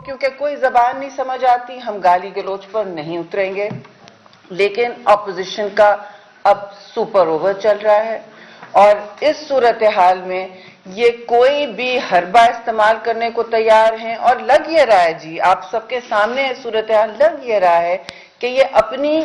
کیونکہ کوئی زبان نہیں سمجھ آتی ہم گالی گلوچ پر نہیں اتریں گے، لیکن اپوزیشن کا اب سپر اوور چل رہا ہے اور اس صورتحال میں یہ کوئی بھی حربہ استعمال کرنے کو تیار ہیں اور لگ یہ رہا ہے جی آپ سب کے سامنے صورتحال لگ یہ رہا ہے کہ یہ اپنی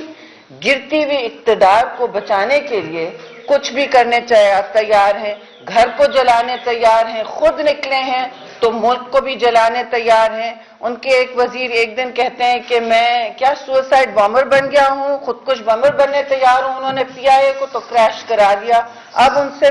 گرتی ہوئی اقتدار کو بچانے کے لیے کچھ بھی کرنے تیار ہیں، گھر کو جلانے تیار ہیں، خود نکلے ہیں تو ملک کو بھی جلانے تیار ہیں۔ ان کے ایک وزیر ایک دن کہتے ہیں کہ میں کیا سوسائڈ بامبر بن گیا ہوں، خود کش بامبر بننے تیار ہوں، انہوں نے پی آئی اے کو تو کریش کرا دیا۔ اب ان سے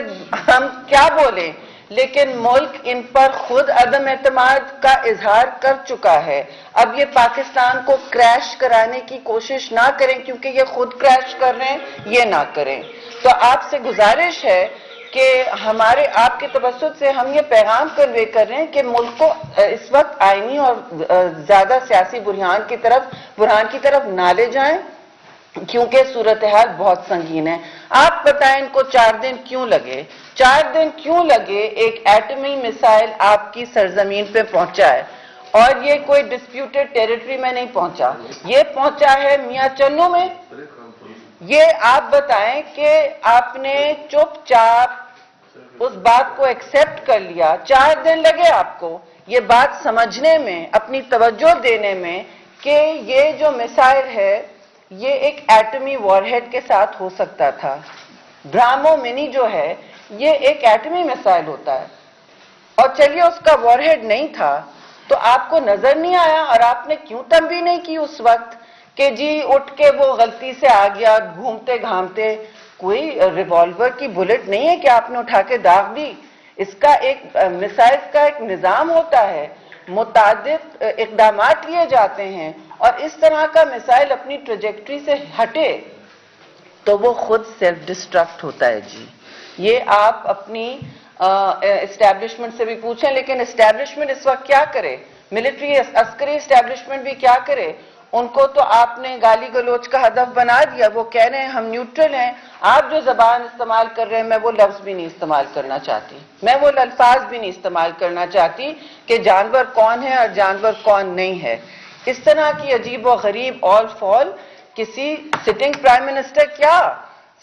ہم کیا بولیں، لیکن ملک ان پر خود عدم اعتماد کا اظہار کر چکا ہے۔ اب یہ پاکستان کو کریش کرانے کی کوشش نہ کریں کیونکہ یہ خود کریش کر رہے ہیں، یہ نہ کریں۔ تو آپ سے گزارش ہے کہ آپ کے توسط سے ہم یہ پیغام کنوے کر رہے ہیں کہ ملک کو اس وقت آئینی اور زیادہ سیاسی بحران کی طرف نہ لے جائیں کیونکہ صورتحال بہت سنگین ہے۔ آپ بتائیں ان کو 4 دن کیوں لگے؟ 4 دن کیوں لگے ایک ایٹمی میسائل آپ کی سرزمین پہ پہنچا ہے اور یہ کوئی ڈسپیوٹڈ ٹیریٹری میں نہیں پہنچا، یہ پہنچا ہے میاں چنو میں۔ یہ آپ بتائیں کہ آپ نے چپ چاپ اس بات کو ایکسپٹ کر لیا، 4 دن لگے آپ کو یہ بات سمجھنے میں، اپنی توجہ دینے میں کہ یہ جو میسائل ہے یہ ایک ایٹمی وار ہیڈ کے ساتھ ہو سکتا تھا۔ برامو منی جو ہے یہ ایک ایٹمی میسائل ہوتا ہے اور چلیے اس کا وار ہیڈ نہیں تھا تو آپ کو نظر نہیں آیا اور آپ نے کیوں تنبیہ نہیں کی اس وقت کہ جی اٹھ کے وہ غلطی سے آ گیا گھومتے گھامتے؟ کوئی ریوالور کی بلٹ نہیں ہے کہ آپ نے اٹھا کے داغ دی، اس کا ایک میسائل کا ایک نظام ہوتا ہے، متعدد اقدامات لیے جاتے ہیں اور اس طرح کا میسائل اپنی ٹریجیکٹری سے ہٹے تو وہ خود سیلف ڈسٹرکٹ ہوتا ہے جی۔ یہ آپ اپنی اسٹیبلشمنٹ سے بھی پوچھیں، لیکن اسٹیبلشمنٹ اس وقت کیا کرے؟ ملٹری عسکری اسٹیبلشمنٹ بھی کیا کرے؟ ان کو تو آپ نے گالی گلوچ کا ہدف بنا دیا، وہ کہہ رہے ہیں ہم نیوٹرل ہیں۔ آپ جو زبان استعمال کر رہے ہیں میں وہ لفظ بھی نہیں استعمال کرنا چاہتی، میں وہ الفاظ بھی نہیں استعمال کرنا چاہتی کہ جانور کون ہے اور جانور کون نہیں ہے۔ اس طرح کی عجیب و غریب آل فال کسی سٹنگ پرائم منسٹر کیا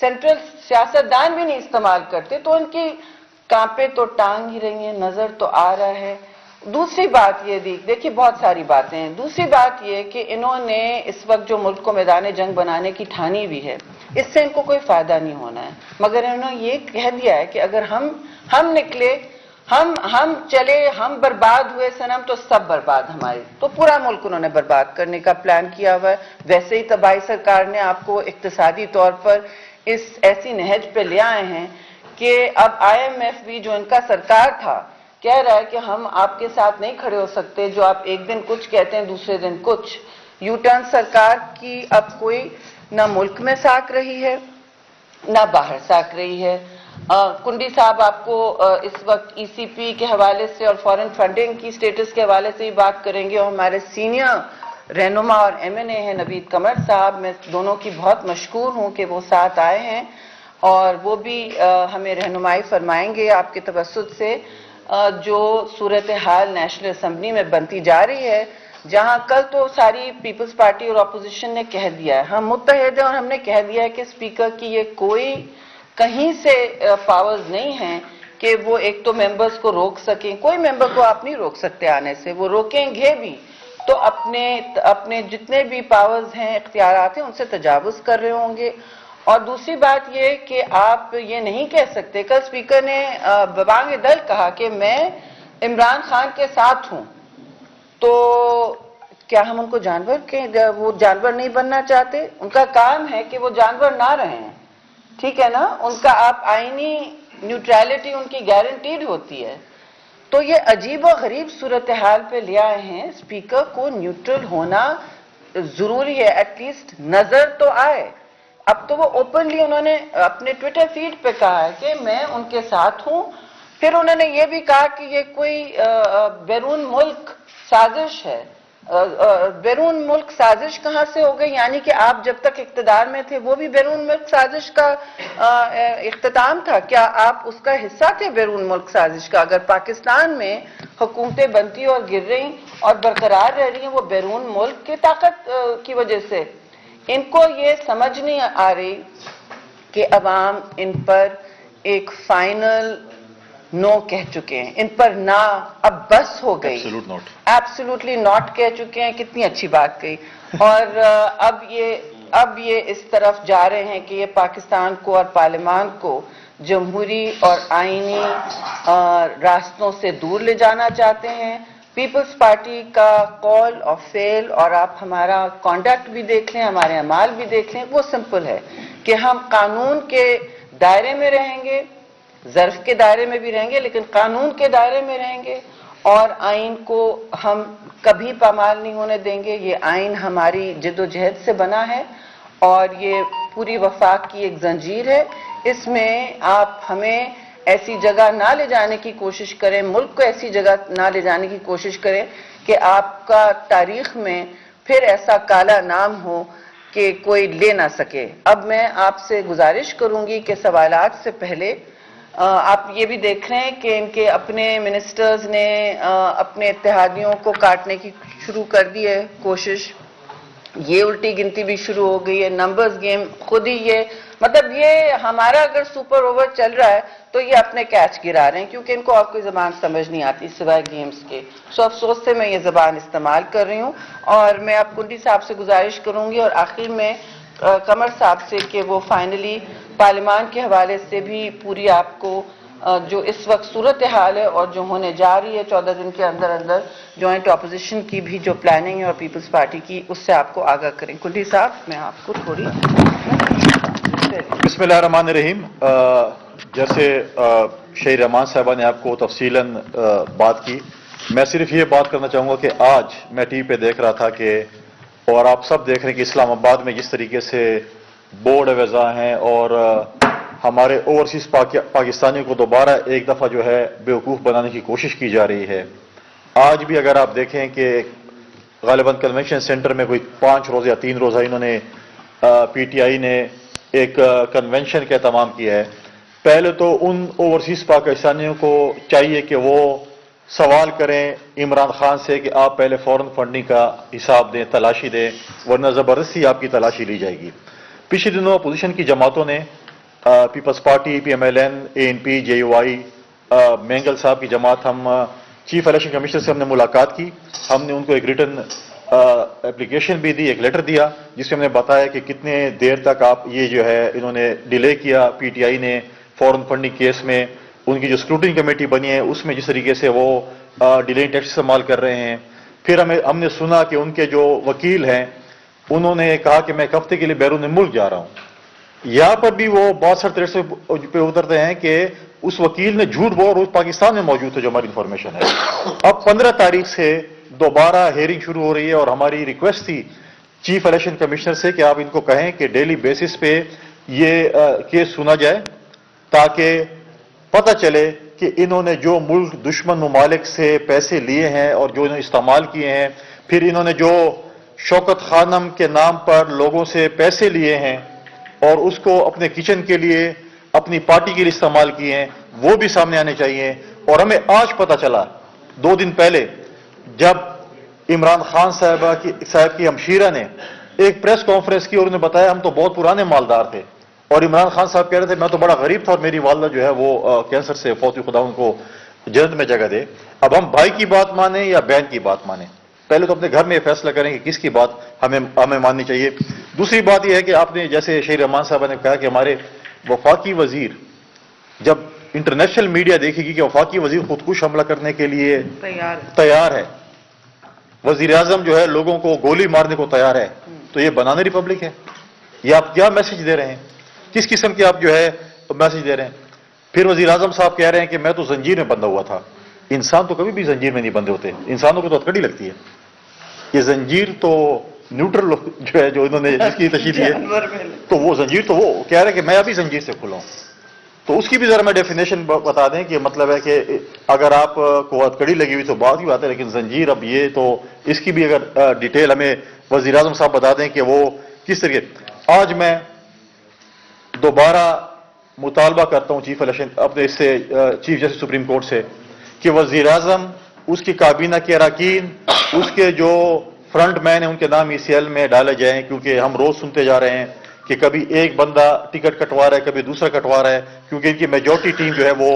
سینٹرل سیاستدان بھی نہیں استعمال کرتے، تو ان کی کانپے تو ٹانگ ہی رہی ہیں، نظر تو آ رہا ہے۔ دوسری بات یہ دیکھیے بہت ساری باتیں ہیں، دوسری بات یہ کہ انہوں نے اس وقت جو ملک کو میدان جنگ بنانے کی ٹھانی بھی ہے، اس سے ان کو کوئی فائدہ نہیں ہونا ہے، مگر انہوں نے یہ کہہ دیا ہے کہ اگر ہم نکلے، ہم چلے، ہم برباد ہوئے صنم تو سب برباد ہمارے، تو پورا ملک انہوں نے برباد کرنے کا پلان کیا ہوا ہے۔ ویسے ہی تباہی سرکار نے آپ کو اقتصادی طور پر اس ایسی نہج پہ لے آئے ہیں کہ اب IMF بھی جو ان کا سرکار تھا کہہ رہا ہے کہ ہم آپ کے ساتھ نہیں کھڑے ہو سکتے، جو آپ ایک دن کچھ کہتے ہیں دوسرے دن کچھ۔ یو ٹرن سرکار کی اب کوئی نہ ملک میں ساکھ رہی ہے نہ باہر ساکھ رہی ہے۔ کنڈی صاحب آپ کو اس وقت ECP کے حوالے سے اور فورن فنڈنگ کی سٹیٹس کے حوالے سے ہی بات کریں گے، اور ہمارے سینئر رہنما اور MNA ہیں نوید قمر صاحب، میں دونوں کی بہت مشکور ہوں کہ وہ ساتھ آئے ہیں اور وہ بھی ہمیں رہنمائی فرمائیں گے آپ کے توسط سے جو صورتحال نیشنل اسمبلی میں بنتی جا رہی ہے، جہاں کل تو ساری پیپلز پارٹی اور اپوزیشن نے کہہ دیا ہے ہم متحد ہیں اور ہم نے کہہ دیا ہے کہ اسپیکر کی یہ کوئی کہیں سے پاورز نہیں ہیں کہ وہ ایک تو ممبرز کو روک سکیں، کوئی ممبر کو آپ نہیں روک سکتے آنے سے، وہ روکیں گے بھی تو اپنے جتنے بھی پاورز ہیں اختیارات ہیں ان سے تجاوز کر رہے ہوں گے۔ اور دوسری بات یہ کہ آپ یہ نہیں کہہ سکتے، کل اسپیکر نے ببانگ دل کہا کہ میں عمران خان کے ساتھ ہوں، تو کیا ہم ان کو وہ جانور نہیں بننا چاہتے؟ ان کا کام ہے کہ وہ جانور نہ رہیں، ٹھیک ہے نا؟ ان کا آپ آئینی نیوٹرلٹی ان کی گارنٹیڈ ہوتی ہے۔ تو یہ عجیب و غریب صورتحال پہ لے آئے ہیں، اسپیکر کو نیوٹرل ہونا ضروری ہے، ایٹ لیسٹ نظر تو آئے۔ اب تو وہ اوپنلی انہوں نے اپنے ٹویٹر فیڈ پہ کہا ہے کہ میں ان کے ساتھ ہوں، پھر انہوں نے یہ بھی کہا کہ یہ کوئی بیرون ملک سازش ہے۔ بیرون ملک سازش کہاں سے ہو گئی؟ یعنی کہ آپ جب تک اقتدار میں تھے وہ بھی بیرون ملک سازش کا اختتام تھا؟ کیا آپ اس کا حصہ تھے بیرون ملک سازش کا؟ اگر پاکستان میں حکومتیں بنتی اور گر رہی اور برقرار رہ رہی ہیں وہ بیرون ملک کی طاقت کی وجہ سے، ان کو یہ سمجھ نہیں آ رہی کہ عوام ان پر ایک فائنل نو کہہ چکے ہیں، ان پر نہ اب بس ہو گئی، ایبسولوٹلی ناٹ کہہ چکے ہیں۔ کتنی اچھی بات کہی۔ اور اب یہ اس طرف جا رہے ہیں کہ یہ پاکستان کو اور پارلیمان کو جمہوری اور آئینی راستوں سے دور لے جانا چاہتے ہیں۔ پیپلز پارٹی کا قول اور فعل، اور آپ ہمارا کانڈکٹ بھی دیکھ لیں، ہمارے اعمال بھی دیکھ لیں، وہ سمپل ہے کہ ہم قانون کے دائرے میں رہیں گے، ظرف کے دائرے میں بھی رہیں گے، لیکن قانون کے دائرے میں رہیں گے، اور آئین کو ہم کبھی پامال نہیں ہونے دیں گے۔ یہ آئین ہماری جد و جہد سے بنا ہے اور یہ پوری وفاق کی ایک زنجیر ہے۔ اس میں آپ ہمیں ایسی جگہ نہ لے جانے کی کوشش کریں، ملک کو ایسی جگہ نہ لے جانے کی کوشش کریں کہ آپ کا تاریخ میں پھر ایسا کالا نام ہو کہ کوئی لے نہ سکے۔ اب میں آپ سے گزارش کروں گی کہ سوالات سے پہلے آپ یہ بھی دیکھ رہے ہیں کہ ان کے اپنے منسٹرز نے اپنے اتحادیوں کو کاٹنے کی شروع کر دی ہے کوشش، یہ الٹی گنتی بھی شروع ہو گئی ہے، نمبرز گیم خود ہی یہ مطلب یہ ہمارا اگر سپر اوور چل رہا ہے تو یہ اپنے کیچ گرا رہے ہیں، کیونکہ ان کو اور کوئی زبان سمجھ نہیں آتی سوائے گیمز کے۔ سو افسوس سے میں یہ زبان استعمال کر رہی ہوں، اور میں اب کنڈی صاحب سے گزارش کروں گی اور آخر میں قمر صاحب سے کہ وہ فائنلی پارلیمان کے حوالے سے بھی پوری آپ کو جو اس وقت صورتحال ہے اور جو ہونے جا رہی ہے 14 دن کے اندر اندر جوائنٹ اپوزیشن کی بھی جو پلاننگ ہے اور پیپلز پارٹی کی، اس سے آپ کو آگاہ کریں۔ کنڈی صاحب میں آپ کو تھوڑی بسم اللہ الرحمن الرحیم۔ جیسے شہید رحمان صاحبہ نے آپ کو تفصیلاً بات کی، میں صرف یہ بات کرنا چاہوں گا کہ آج میں ٹی وی پہ دیکھ رہا تھا کہ اور آپ سب دیکھ رہے ہیں کہ اسلام آباد میں جس طریقے سے بورڈ وضع ہیں اور ہمارے اوورسیز پاکستانیوں کو دوبارہ ایک دفعہ جو ہے بیوقوف بنانے کی کوشش کی جا رہی ہے۔ آج بھی اگر آپ دیکھیں کہ غالباً کنونشن سینٹر میں کوئی 5 روز یا 3 روزہ انہوں نے پی ٹی آئی نے ایک کنونشن کا اہتمام کیا ہے۔ پہلے تو ان اوورسیز پاکستانیوں کو چاہیے کہ وہ سوال کریں عمران خان سے کہ آپ پہلے فورن فنڈنگ کا حساب دیں، تلاشی دیں، ورنہ زبردستی آپ کی تلاشی لی جائے گی۔ پچھلے دنوں اپوزیشن کی جماعتوں نے Peoples Party, P M L N, A N P, J U I, Mengal صاحب کی جماعت، ہم چیف الیکشن کمشنر سے ہم نے ملاقات کی، ہم نے ان کو ایک ریٹن اپلیکیشن بھی دی، ایک لیٹر دیا جس میں ہم نے بتایا کہ کتنے دیر تک آپ یہ جو ہے انہوں نے ڈیلے کیا، پی ٹی آئی نے فورن فنڈنگ کیس میں ان کی جو اسکروٹنی کمیٹی بنی ہے اس میں جس طریقے سے وہ ڈیلے ٹیکس استعمال کر رہے ہیں۔ پھر ہم نے سنا کہ ان کے جو وکیل ہیں انہوں نے کہا کہ میں ایک ہفتے کے لیے بیرون ملک جا رہا ہوں۔ یہاں پر بھی وہ بہت سارے طرح سے پہ اترتے ہیں کہ اس وکیل نے جھوٹ بولا، روز پاکستان میں موجود ہے جو ہماری انفارمیشن ہے۔ اب 15 تاریخ سے دوبارہ ہیئرنگ شروع ہو رہی ہے اور ہماری ریکویسٹ تھی چیف الیکشن کمشنر سے کہ آپ ان کو کہیں کہ ڈیلی بیسس پہ یہ کیس سنا جائے تاکہ پتہ چلے کہ انہوں نے جو ملک دشمن ممالک سے پیسے لیے ہیں اور جو انہوں نے استعمال کیے ہیں، پھر انہوں نے جو شوکت خانم کے نام پر لوگوں سے پیسے لیے ہیں اور اس کو اپنے کچن کے لیے اپنی پارٹی کے لیے استعمال کیے ہیں، وہ بھی سامنے آنے چاہیے۔ اور ہمیں آج پتہ چلا 2 دن پہلے جب عمران خان صاحب کی ہمشیرہ نے ایک پریس کانفرنس کی اور انہوں نے بتایا ہم تو بہت پرانے مالدار تھے، اور عمران خان صاحب کہہ رہے تھے میں تو بڑا غریب تھا اور میری والدہ جو ہے وہ کینسر سے فوت ہوئی، خدا ان کو جنت میں جگہ دے۔ اب ہم بھائی کی بات مانیں یا بہن کی بات مانیں؟ پہلے تو اپنے گھر میں یہ فیصلہ کریں کہ کس کی بات ہمیں ماننی چاہیے۔ دوسری بات یہ ہے کہ آپ نے جیسے شہید رحمان صاحب نے کہا کہ ہمارے وفاقی وزیر، جب انٹرنیشنل میڈیا دیکھے گی کہ وفاقی وزیر خودکش حملہ کرنے کے لیے تیار ہے، وزیر اعظم جو ہے لوگوں کو گولی مارنے کو تیار ہے، تو یہ بنانا ریپبلک ہے؟ یہ آپ کیا میسج دے رہے ہیں؟ کس قسم کے آپ جو ہے میسج دے رہے ہیں؟ پھر وزیر اعظم صاحب کہہ رہے ہیں کہ میں تو زنجیر میں بندھا ہوا تھا۔ انسان تو کبھی بھی زنجیر میں نہیں بندھے ہوتے، انسانوں کو تو ہتھکڑی لگتی ہے۔ یہ زنجیر تو نیوٹرل جو ہے جو انہوں نے جس کی تشریح دی ہے، تو وہ زنجیر تو وہ کہہ رہے ہیں کہ میں ابھی زنجیر سے کھلا ہوں۔ تو اس کی بھی ذرا میں ڈیفینیشن بتا دیں کہ مطلب ہے کہ اگر آپ کو ہتھکڑی لگی ہوئی تو بات کی بات ہے، لیکن زنجیر اب یہ تو اس کی بھی اگر ڈیٹیل ہمیں وزیر اعظم صاحب بتا دیں کہ وہ کس طریقے. آج میں دوبارہ مطالبہ کرتا ہوں چیف الیکشن اپنے اس سے چیف جسٹس سپریم کورٹ سے کہ وزیر اعظم، اس کی کابینہ کے اراکین، اس کے جو فرنٹ مین ہیں ان کے نام ECL میں ڈالے جائیں، کیونکہ ہم روز سنتے جا رہے ہیں کہ کبھی ایک بندہ ٹکٹ کٹوا رہا ہے، کبھی دوسرا کٹوا رہا ہے، کیونکہ ان کی میجورٹی ٹیم جو ہے وہ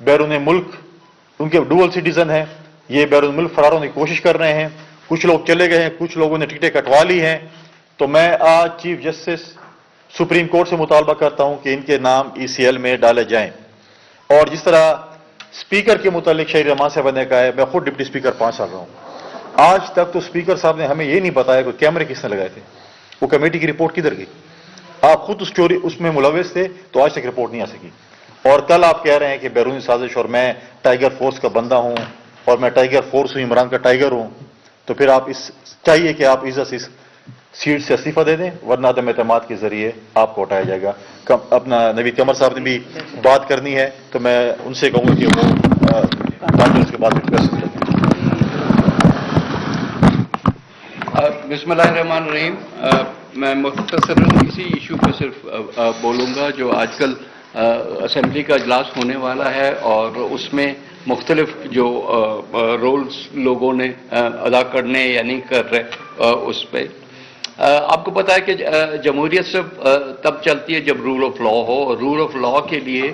بیرون ملک، ان کے ڈوئل سٹیزن ہیں، یہ بیرون ملک فرار ہونے کی کوشش کر رہے ہیں. کچھ لوگ چلے گئے ہیں، کچھ لوگوں نے ٹکٹیں کٹوا لی ہیں. تو میں آج چیف جسٹس سپریم کورٹ سے مطالبہ کرتا ہوں کہ ان کے نام ECL میں ڈالے جائیں. اور جس طرح اسپیکر کے متعلق شہید رحمان صاحب نے کہا ہے، میں خود ڈپٹی اسپیکر 5 سال رہا ہوں، آج تک تو اسپیکر صاحب نے ہمیں یہ نہیں بتایا کہ کیمرے کس نے لگائے تھے، وہ کمیٹی کی رپورٹ کدھر گئی. آپ خود اس میں ملوث تھے تو آج تک رپورٹ نہیں آ سکی. اور کل آپ کہہ رہے ہیں کہ بیرونی سازش اور میں ٹائیگر فورس کا بندہ ہوں اور میں ٹائیگر فورس ہوں، عمران کا ٹائیگر ہوں. تو پھر آپ چاہیے کہ آپ عزت سے اس سیٹ سے استعفیٰ دے دیں، ورنہ عدم اعتماد کے ذریعے آپ کو ہٹایا جائے گا. اپنا نوید قمر صاحب نے بھی بات کرنی ہے تو میں ان سے کہوں گا کہ وہ اس کے بعد ریکویسٹ کریں. بسم اللہ الرحمن الرحیم. میں مختصراً اسی ایشو پہ صرف بولوں گا جو آج کل اسمبلی کا اجلاس ہونے والا ہے اور اس میں مختلف جو رولز لوگوں نے ادا کرنے یا نہیں کر رہے اس پہ. آپ کو پتہ ہے کہ جمہوریت صرف تب چلتی ہے جب رول آف لا ہو، اور رول آف لا کے لیے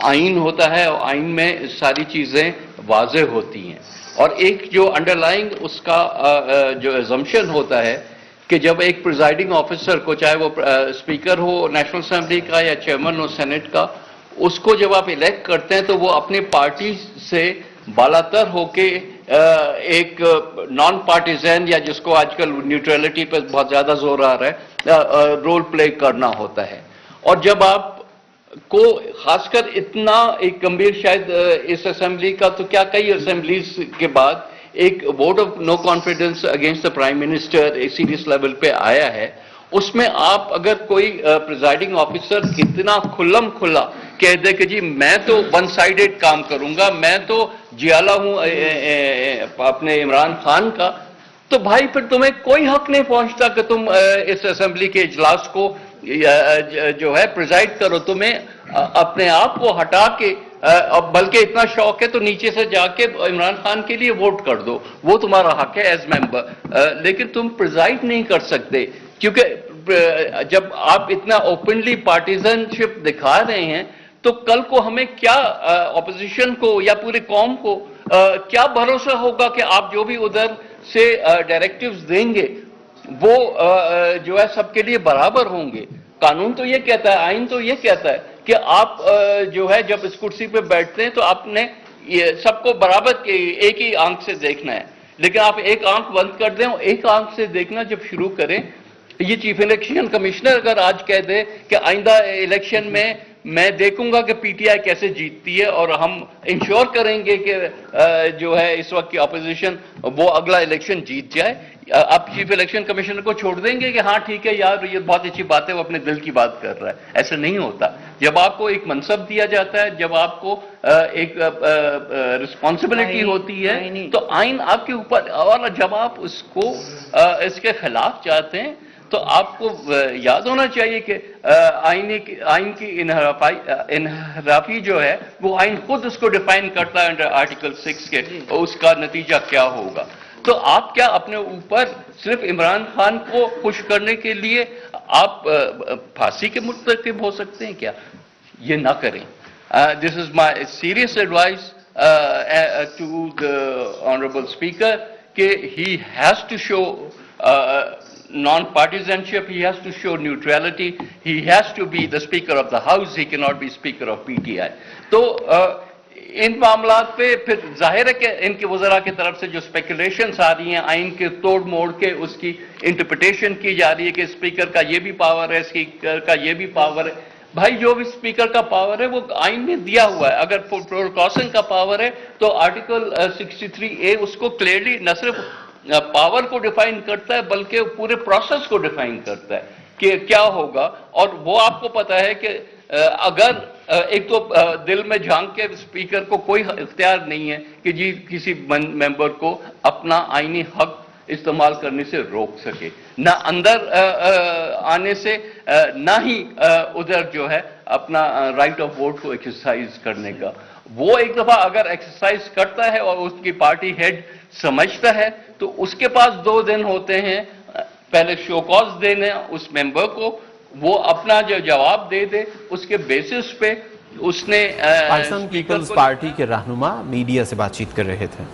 آئین ہوتا ہے اور آئین میں ساری چیزیں واضح ہوتی ہیں. اور ایک جو انڈر لائنگ اس کا جو ایزمپشن ہوتا ہے کہ جب ایک پریزائڈنگ آفیسر کو، چاہے وہ اسپیکر ہو نیشنل اسمبلی کا یا چیئرمین ہو سینٹ کا، اس کو جب آپ الیکٹ کرتے ہیں تو وہ اپنے پارٹی سے بالاتر ہو کے ایک نان پارٹیزن، یا جس کو آج کل نیوٹرلٹی پہ بہت زیادہ زور آ رہا ہے، رول پلے کرنا ہوتا ہے. اور جب آپ کو خاص کر اتنا ایک گمبھیر شاید اس اسمبلی کا تو کیا کئی اسمبلیز کے بعد ایک vote of no confidence against the prime minister ایک سیریس لیول پہ آیا ہے، اس میں آپ اگر کوئی پریزائڈنگ آفیسر اتنا کھلم کھلا کہہ دے کہ جی میں تو ون سائیڈڈ کام کروں گا، میں تو جیالہ ہوں اپنے عمران خان کا، تو بھائی پھر تمہیں کوئی حق نہیں پہنچتا کہ تم اس اسمبلی کے اجلاس کو جو ہے پریزائڈ کرو. تمہیں اپنے آپ کو ہٹا کے، بلکہ اتنا شوق ہے تو نیچے سے جا کے عمران خان کے لیے ووٹ کر دو، وہ تمہارا حق ہے ایز ممبر، لیکن تم پریزائڈ نہیں کر سکتے. کیونکہ جب آپ اتنا اوپنلی پارٹیزن شپ دکھا رہے ہیں تو کل کو ہمیں کیا اپوزیشن کو یا پوری قوم کو کیا بھروسہ ہوگا کہ آپ جو بھی ادھر سے ڈائریکٹیوز دیں گے وہ جو ہے سب کے لیے برابر ہوں گے. قانون تو یہ کہتا ہے، آئین تو یہ کہتا ہے کہ آپ جو ہے جب اس کرسی پہ بیٹھتے ہیں تو آپ نے سب کو برابر ایک ہی آنکھ سے دیکھنا ہے. لیکن آپ ایک آنکھ بند کر دیں اور ایک آنکھ سے دیکھنا جب شروع کریں، یہ چیف الیکشن کمشنر اگر آج کہہ دے کہ آئندہ الیکشن میں دیکھوں گا کہ پی ٹی آئی کیسے جیتتی ہے اور ہم انشور کریں گے کہ جو ہے اس وقت کی اپوزیشن وہ اگلا الیکشن جیت جائے، آپ چیف الیکشن کمیشنر کو چھوڑ دیں گے کہ ہاں ٹھیک ہے یار یہ بہت اچھی بات ہے، وہ اپنے دل کی بات کر رہا ہے. ایسا نہیں ہوتا. جب آپ کو ایک منصب دیا جاتا ہے، جب آپ کو ایک رسپانسبلٹی ہوتی ہے تو آئین آپ کے اوپر، اور جب آپ اس کو اس کے خلاف جاتے ہیں تو آپ کو یاد ہونا چاہیے کہ آئین کی انحرافی جو ہے وہ آئین خود اس کو ڈیفائن کرتا ہے انڈر آرٹیکل 6 کے، اس کا نتیجہ کیا ہوگا. تو آپ کیا اپنے اوپر صرف عمران خان کو خوش کرنے کے لیے آپ پھانسی کے مرتکب ہو سکتے ہیں کیا؟ یہ نہ کریں. This is my serious advice to the honourable speaker کہ he has to show non-partisanship, he has to show neutrality, he has to be the Speaker of the House, he cannot be Speaker of PTI. تو ان معاملات پہ پھر ظاہر ہے کہ ان کے وزراء کی طرف سے جو اسپیکولیشنس آ رہی ہیں، آئین کے توڑ موڑ کے اس کی انٹرپریٹیشن کی جا رہی ہے کہ اسپیکر کا یہ بھی پاور ہے، اسپیکر کا یہ بھی پاور ہے. بھائی جو بھی اسپیکر کا پاور ہے وہ آئین میں دیا ہوا ہے. اگر پروکاشن کا پاور ہے تو آرٹیکل 63A اس کو کلیئرلی نہ صرف پاور کو ڈیفائن کرتا ہے بلکہ پورے پروسیس کو ڈیفائن کرتا ہے کہ کیا ہوگا. اور وہ آپ کو پتا ہے کہ اگر ایک تو دل میں جھانک کے اسپیکر کو کوئی اختیار نہیں ہے کہ جی کسی ممبر کو اپنا آئینی حق استعمال کرنے سے روک سکے، نہ اندر آنے سے، نہ ہی ادھر جو ہے اپنا رائٹ آف ووٹ کو ایکسرسائز کرنے کا۔ وہ ایک دفعہ اگر ایکسرسائز کرتا ہے اور اس کی پارٹی ہیڈ سمجھتا ہے تو اس کے پاس 2 دن ہوتے ہیں، پہلے شو کاز دینے اس ممبر کو، وہ اپنا جو جواب دے دے، اس کے بیسس پہ اس نے پاکستان پیپلز پارٹی کے رہنما میڈیا سے بات چیت کر رہے تھے۔